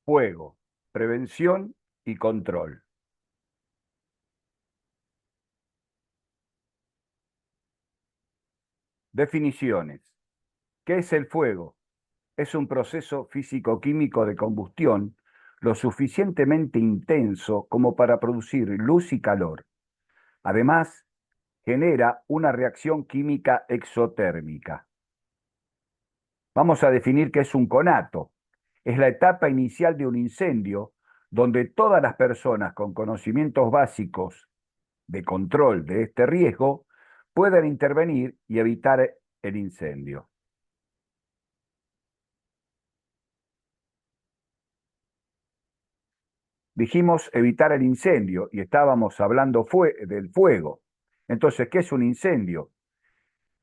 Fuego, prevención y control. Definiciones. ¿Qué es el fuego? Es un proceso físico-químico de combustión lo suficientemente intenso como para producir luz y calor. Además, genera una reacción química exotérmica. Vamos a definir qué es un conato. Es la etapa inicial de un incendio donde todas las personas con conocimientos básicos de control de este riesgo puedan intervenir y evitar el incendio. Dijimos evitar el incendio y estábamos hablando del fuego. Entonces, ¿qué es un incendio?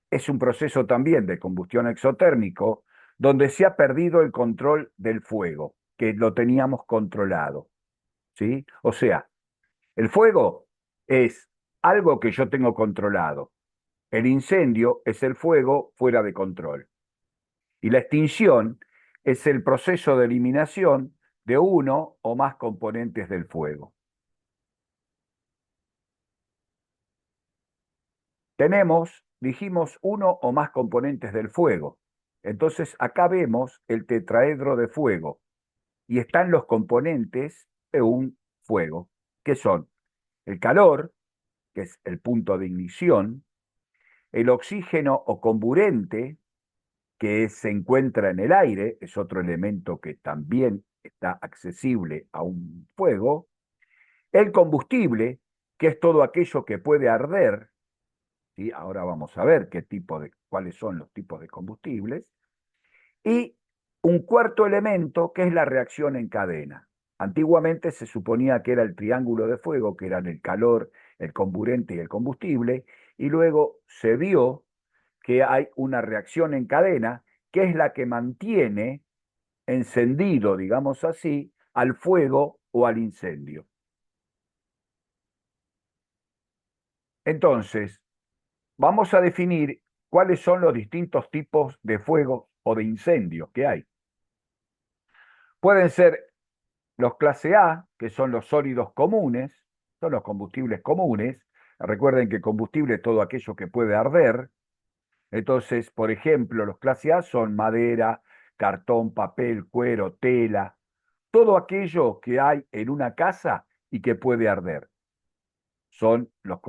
Es un proceso también de combustión exotérmico donde se ha perdido el control del fuego, que lo teníamos controlado, ¿sí? O sea, el fuego es algo que yo tengo controlado. El incendio es el fuego fuera de control. Y la extinción es el proceso de eliminación de uno o más componentes del fuego. Tenemos, dijimos, uno o más componentes del fuego. Entonces acá vemos el tetraedro de fuego y están los componentes de un fuego, que son el calor, que es el punto de ignición, el oxígeno o comburente, que se encuentra en el aire, es otro elemento que también está accesible a un fuego, el combustible, que es todo aquello que puede arder, ¿sí? Ahora vamos a ver cuáles son los tipos de combustibles, y un cuarto elemento que es la reacción en cadena. Antiguamente se suponía que era el triángulo de fuego, que eran el calor, el comburente y el combustible, y luego se vio que hay una reacción en cadena que es la que mantiene encendido, digamos así, al fuego o al incendio. Entonces, vamos a definir cuáles son los distintos tipos de fuego o de incendios que hay. Pueden ser los clase A, que son los sólidos comunes, son los combustibles comunes. Recuerden que combustible es todo aquello que puede arder. Entonces, por ejemplo, los clase A son madera, cartón, papel, cuero, tela, todo aquello que hay en una casa y que puede arder. Son los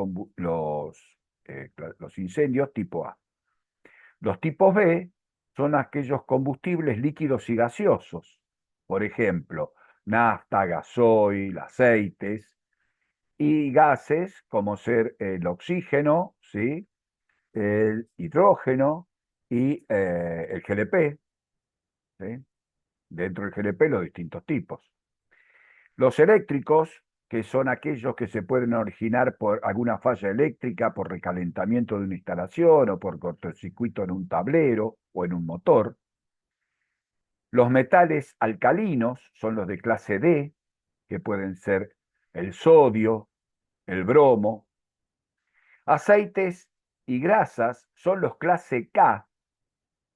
incendios tipo A. Los tipos B son aquellos combustibles líquidos y gaseosos. Por ejemplo, nafta, gasoil, aceites y gases como ser el oxígeno, ¿sí? El hidrógeno y el GLP, ¿sí? Dentro del GLP los distintos tipos. Los eléctricos, que son aquellos que se pueden originar por alguna falla eléctrica, por recalentamiento de una instalación o por cortocircuito en un tablero o en un motor. Los metales alcalinos son los de clase D, que pueden ser el sodio, el bromo. Aceites y grasas son los clase K,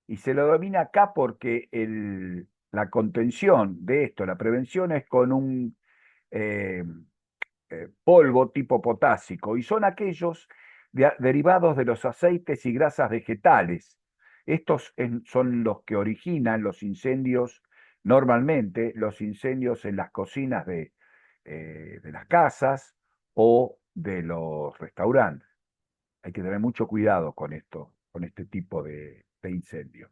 y se lo denomina K porque la contención de esto, la prevención es con un eh, polvo tipo potásico, y son aquellos derivados de los aceites y grasas vegetales. Estos son los que originan los incendios, normalmente los incendios en las cocinas de las casas o de los restaurantes. Hay que tener mucho cuidado con esto, con este tipo de incendio.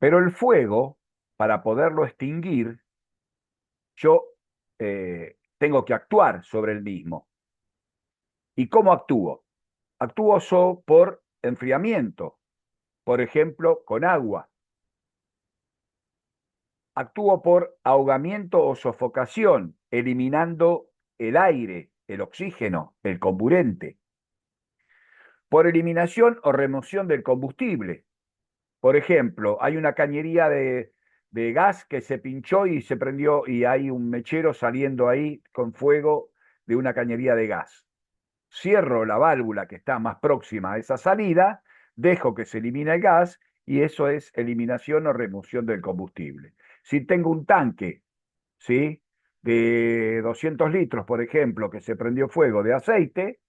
Pero el fuego, para poderlo extinguir, yo tengo que actuar sobre el mismo. ¿Y cómo actúo? Actúo por enfriamiento, por ejemplo, con agua. Actúo por ahogamiento o sofocación, eliminando el aire, el oxígeno, el comburente. Por eliminación o remoción del combustible. Por ejemplo, hay una cañería de gas que se pinchó y se prendió y hay un mechero saliendo ahí con fuego de una cañería de gas. Cierro la válvula que está más próxima a esa salida, dejo que se elimine el gas y eso es eliminación o remoción del combustible. Si tengo un tanque, ¿sí? De 200 litros, por ejemplo, que se prendió fuego de aceite,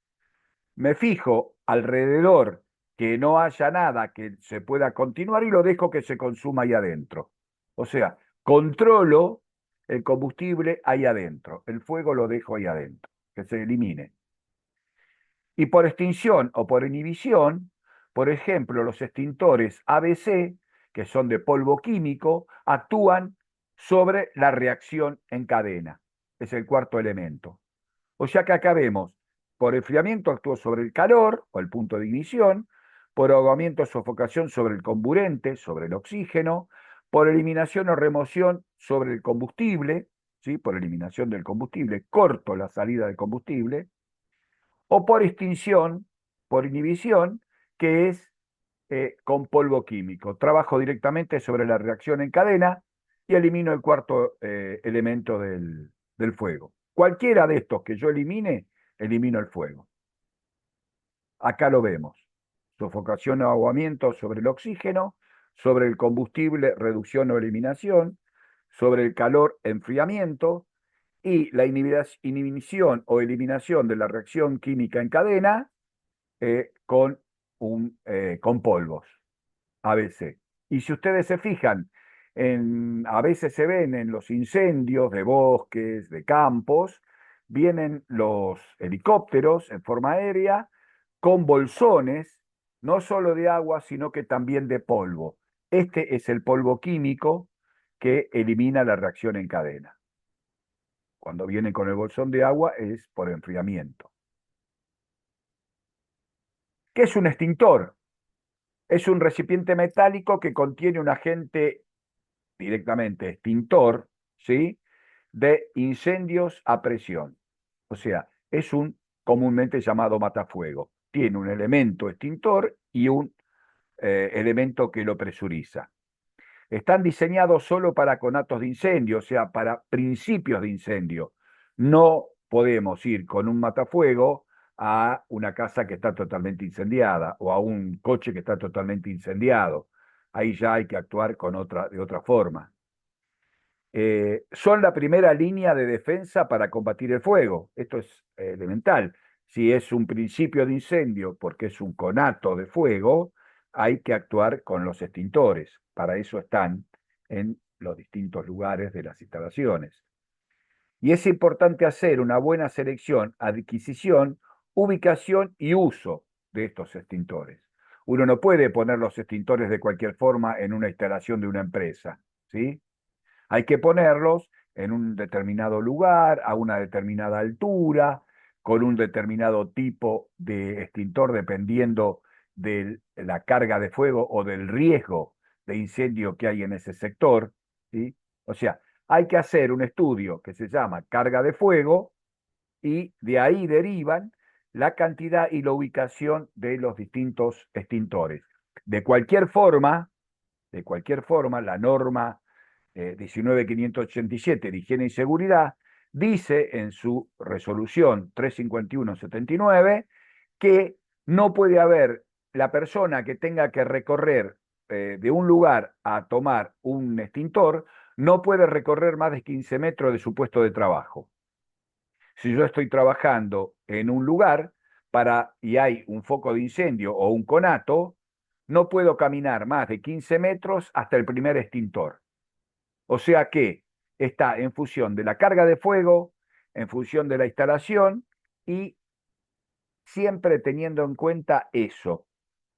me fijo alrededor que no haya nada que se pueda continuar y lo dejo que se consuma ahí adentro. O sea, controlo el combustible ahí adentro, el fuego lo dejo ahí adentro, que se elimine. Y por extinción o por inhibición, por ejemplo, los extintores ABC, que son de polvo químico, actúan sobre la reacción en cadena. Es el cuarto elemento. O sea que acá vemos, por enfriamiento actúa sobre el calor o el punto de ignición, por ahogamiento o sofocación sobre el comburente, sobre el oxígeno, por eliminación o remoción sobre el combustible, ¿sí? Por eliminación del combustible, corto la salida del combustible, o por extinción, por inhibición, que es con polvo químico. Trabajo directamente sobre la reacción en cadena y elimino el cuarto elemento del fuego. Cualquiera de estos que yo elimine, elimino el fuego. Acá lo vemos. Sofocación o ahogamiento sobre el oxígeno, sobre el combustible, reducción o eliminación, sobre el calor, enfriamiento, y la inhibición o eliminación de la reacción química en cadena con polvos, ABC. Y si ustedes se fijan, a veces se ven en los incendios de bosques, de campos, vienen los helicópteros en forma aérea con bolsones, no solo de agua, sino que también de polvo. Este es el polvo químico que elimina la reacción en cadena. Cuando vienen con el bolsón de agua es por enfriamiento. ¿Qué es un extintor? Es un recipiente metálico que contiene un agente directamente extintor, ¿sí? De incendios a presión. O sea, es un comúnmente llamado matafuego. Tiene un elemento extintor y un elemento que lo presuriza. Están diseñados solo para conatos de incendio, o sea, para principios de incendio. No podemos ir con un matafuego a una casa que está totalmente incendiada o a un coche que está totalmente incendiado. Ahí ya hay que actuar de otra forma. Son la primera línea de defensa para combatir el fuego. Esto es elemental. Si es un principio de incendio porque es un conato de fuego, hay que actuar con los extintores. Para eso están en los distintos lugares de las instalaciones. Y es importante hacer una buena selección, adquisición, ubicación y uso de estos extintores. Uno no puede poner los extintores de cualquier forma en una instalación de una empresa, ¿sí? Hay que ponerlos en un determinado lugar, a una determinada altura, con un determinado tipo de extintor, dependiendo de la carga de fuego o del riesgo de incendio que hay en ese sector, ¿sí? O sea, hay que hacer un estudio que se llama carga de fuego y de ahí derivan la cantidad y la ubicación de los distintos extintores. De cualquier forma, la norma 19.587 de Higiene y Seguridad dice en su resolución 351/79 que no puede haber la persona que tenga que recorrer de un lugar a tomar un extintor, no puede recorrer más de 15 metros de su puesto de trabajo. Si yo estoy trabajando en un lugar y hay un foco de incendio o un conato, no puedo caminar más de 15 metros hasta el primer extintor. O sea que está en función de la carga de fuego, en función de la instalación y siempre teniendo en cuenta eso,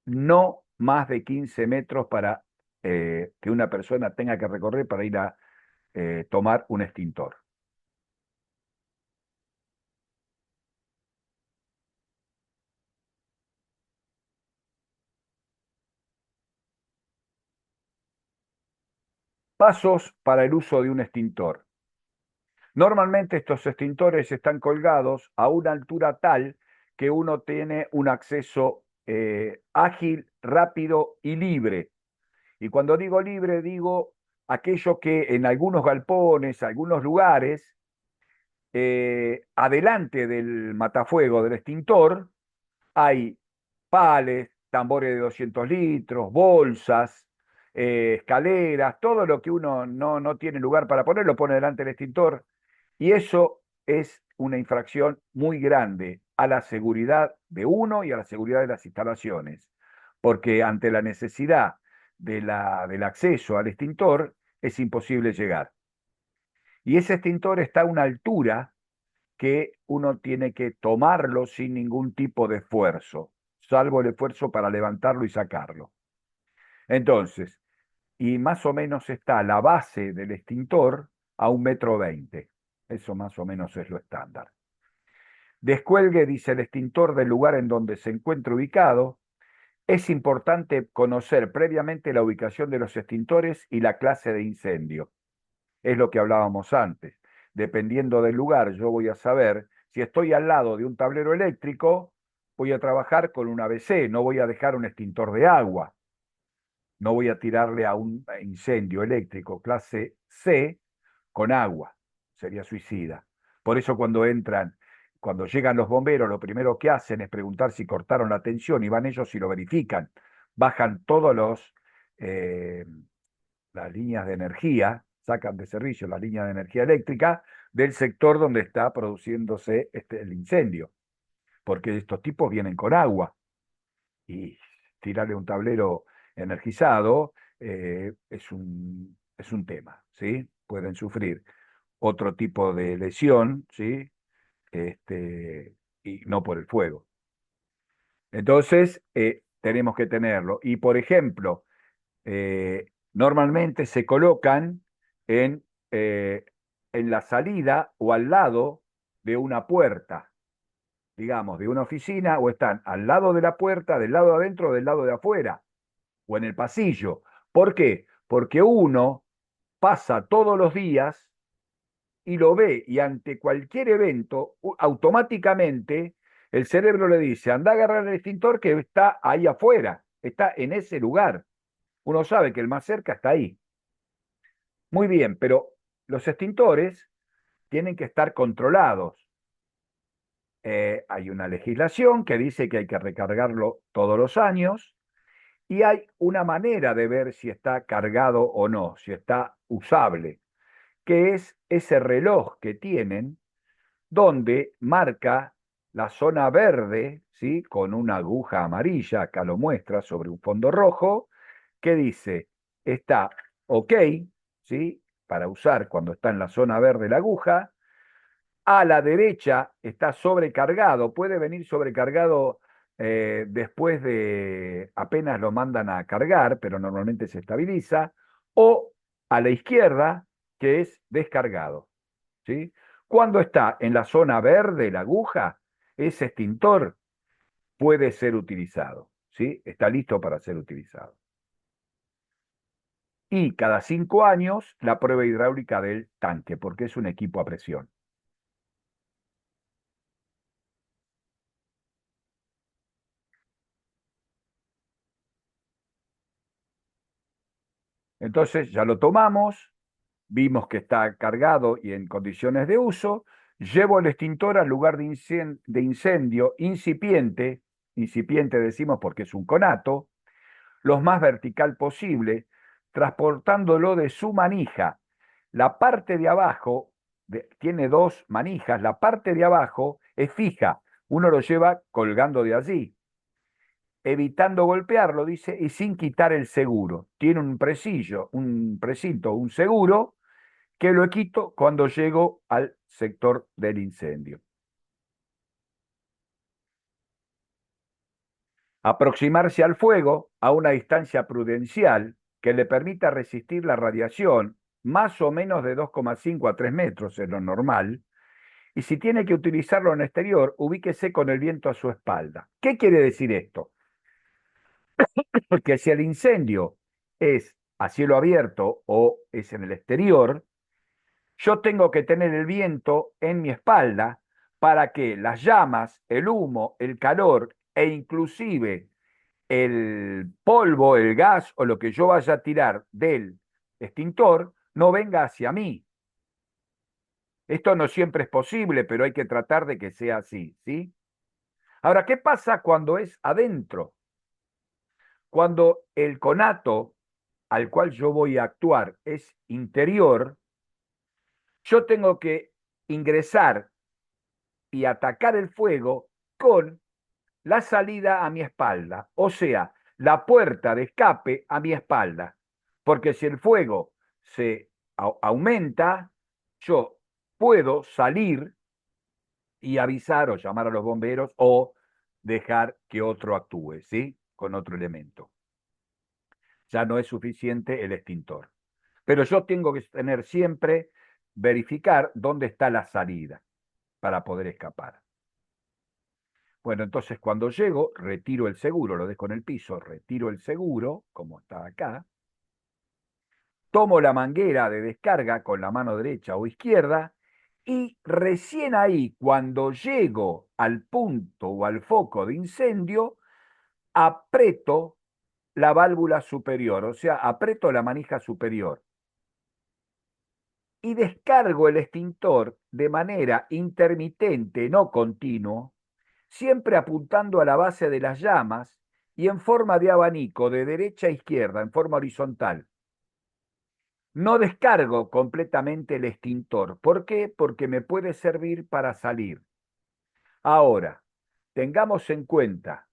no más de 15 metros para que una persona tenga que recorrer para ir a tomar un extintor. Pasos para el uso de un extintor. Normalmente estos extintores están colgados a una altura tal que uno tiene un acceso ágil, rápido y libre. Y cuando digo libre, digo aquello que en algunos galpones, algunos lugares, adelante del matafuego, del extintor, hay pales, tambores de 200 litros, bolsas, escaleras, todo lo que uno no tiene lugar para poner, lo pone delante del extintor. Y eso es una infracción muy grande a la seguridad de uno y a la seguridad de las instalaciones, porque ante la necesidad del acceso al extintor es imposible llegar. Y ese extintor está a una altura que uno tiene que tomarlo sin ningún tipo de esfuerzo, salvo el esfuerzo para levantarlo y sacarlo. Entonces, y más o menos está la base del extintor a 1,20 m. Eso más o menos es lo estándar. Descuelgue, dice el extintor, del lugar en donde se encuentra ubicado. Es importante conocer previamente la ubicación de los extintores y la clase de incendio. Es lo que hablábamos antes. Dependiendo del lugar, yo voy a saber si estoy al lado de un tablero eléctrico, voy a trabajar con un ABC, no voy a dejar un extintor de agua, no voy a tirarle a un incendio eléctrico clase C con agua, sería suicida. Por eso cuando llegan los bomberos, lo primero que hacen es preguntar si cortaron la tensión y van ellos y lo verifican. Bajan todos eh, las líneas de energía, sacan de servicio las líneas de energía eléctrica del sector donde está produciéndose el incendio, porque estos tipos vienen con agua y tirarle un tablero energizado es un tema, ¿sí? Pueden sufrir otro tipo de lesión, ¿sí? Y no por el fuego. Entonces, tenemos que tenerlo. Y, por ejemplo, normalmente se colocan en, eh, en la salida o al lado de una puerta, digamos, de una oficina, o están al lado de la puerta, del lado de adentro o del lado de afuera, o en el pasillo. ¿Por qué? Porque uno pasa todos los días y lo ve, y ante cualquier evento, automáticamente el cerebro le dice, anda a agarrar el extintor que está ahí afuera, está en ese lugar. Uno sabe que el más cerca está ahí. Muy bien, pero los extintores tienen que estar controlados. Hay una legislación que dice que hay que recargarlo todos los años y hay una manera de ver si está cargado o no, si está usable, que es ese reloj que tienen donde marca la zona verde, ¿sí? Con una aguja amarilla, acá lo muestra sobre un fondo rojo, que dice, está ok, ¿sí? Para usar cuando está en la zona verde la aguja. A la derecha está sobrecargado, puede venir sobrecargado después de apenas lo mandan a cargar, pero normalmente se estabiliza, o a la izquierda, que es descargado, ¿sí? Cuando está en la zona verde la aguja, ese extintor puede ser utilizado, ¿sí? Está listo para ser utilizado. Y cada 5 años la prueba hidráulica del tanque, porque es un equipo a presión. Entonces ya lo tomamos, vimos que está cargado y en condiciones de uso, llevo el extintor al lugar de incendio incipiente, incipiente decimos porque es un conato, lo más vertical posible, transportándolo de su manija. La parte de abajo tiene dos manijas, la parte de abajo es fija, uno lo lleva colgando de allí, evitando golpearlo, dice, y sin quitar el seguro. Tiene un presillo, un precinto, un seguro, que lo quito cuando llego al sector del incendio. Aproximarse al fuego a una distancia prudencial que le permita resistir la radiación, más o menos de 2,5 a 3 metros es lo normal, y si tiene que utilizarlo en exterior, ubíquese con el viento a su espalda. ¿Qué quiere decir esto? Porque si el incendio es a cielo abierto o es en el exterior, yo tengo que tener el viento en mi espalda para que las llamas, el humo, el calor e inclusive el polvo, el gas o lo que yo vaya a tirar del extintor no venga hacia mí. Esto no siempre es posible, pero hay que tratar de que sea así, ¿sí? Ahora, ¿qué pasa cuando es adentro? Cuando el conato al cual yo voy a actuar es interior, yo tengo que ingresar y atacar el fuego con la salida a mi espalda, o sea, la puerta de escape a mi espalda, porque si el fuego se aumenta, yo puedo salir y avisar o llamar a los bomberos o dejar que otro actúe, ¿sí? Con otro elemento. Ya no es suficiente el extintor. Pero yo tengo que tener siempre, verificar dónde está la salida para poder escapar. Bueno, entonces cuando llego, retiro el seguro, lo dejo en el piso, retiro el seguro, como está acá, tomo la manguera de descarga con la mano derecha o izquierda y recién ahí, cuando llego al punto o al foco de incendio, aprieto la válvula superior, o sea, aprieto la manija superior y descargo el extintor de manera intermitente, no continuo, siempre apuntando a la base de las llamas y en forma de abanico de derecha a izquierda, en forma horizontal. No descargo completamente el extintor. ¿Por qué? Porque me puede servir para salir. Ahora, tengamos en cuenta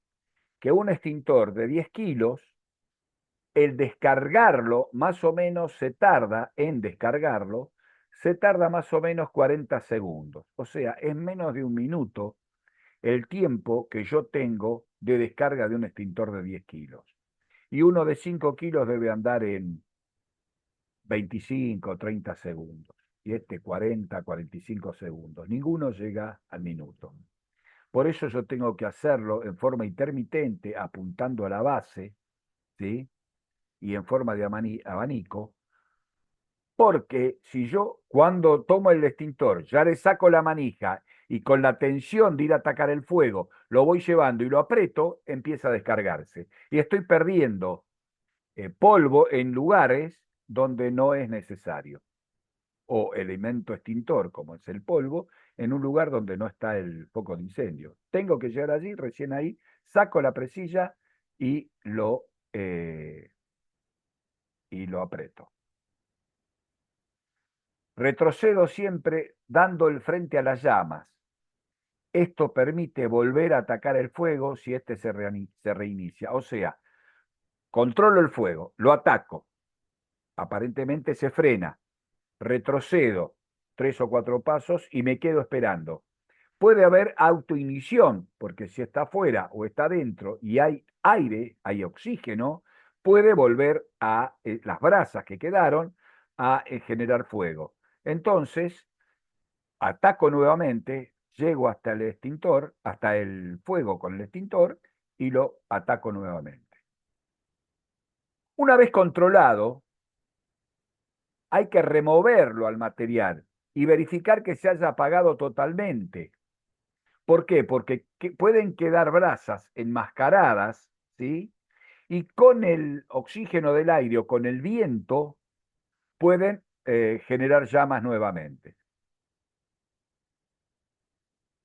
que un extintor de 10 kilos, el descargarlo, más o menos en descargarlo, se tarda más o menos 40 segundos. O sea, es menos de un minuto el tiempo que yo tengo de descarga de un extintor de 10 kilos. Y uno de 5 kilos debe andar en 25, 30 segundos. Y este 40, 45 segundos. Ninguno llega al minuto. Por eso yo tengo que hacerlo en forma intermitente, apuntando a la base, ¿sí? Y en forma de abanico, porque si yo cuando tomo el extintor ya le saco la manija y con la tensión de ir a atacar el fuego lo voy llevando y lo aprieto, empieza a descargarse. Y estoy perdiendo polvo en lugares donde no es necesario. O elemento extintor, como es el polvo, en un lugar donde no está el foco de incendio. Tengo que llegar allí, recién ahí, saco la presilla y lo aprieto. Retrocedo siempre dando el frente a las llamas. Esto permite volver a atacar el fuego si este se reinicia. O sea, controlo el fuego, lo ataco, aparentemente se frena, retrocedo 3 o 4 pasos y me quedo esperando. Puede haber autoinición, porque si está afuera o está dentro y hay aire, hay oxígeno, puede volver a las brasas que quedaron a generar fuego. Entonces, ataco nuevamente, llego hasta el extintor, hasta el fuego con el extintor y lo ataco nuevamente. Una vez controlado, hay que removerlo al material y verificar que se haya apagado totalmente. ¿Por qué? Porque pueden quedar brasas enmascaradas, ¿sí? Y con el oxígeno del aire o con el viento pueden generar llamas nuevamente.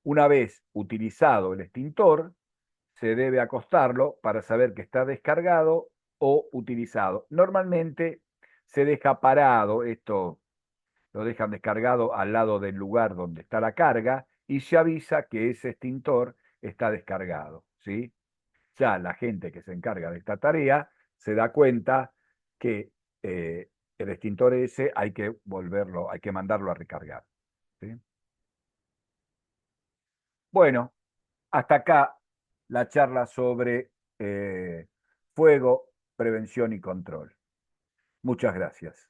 Una vez utilizado el extintor, se debe acostarlo para saber que está descargado o utilizado. Normalmente se deja parado, esto lo dejan descargado al lado del lugar donde está la carga y se avisa que ese extintor está descargado, ¿sí? Ya la gente que se encarga de esta tarea se da cuenta que el extintor ese hay que volverlo, hay que mandarlo a recargar, ¿sí? Bueno, hasta acá la charla sobre fuego, prevención y control. Muchas gracias.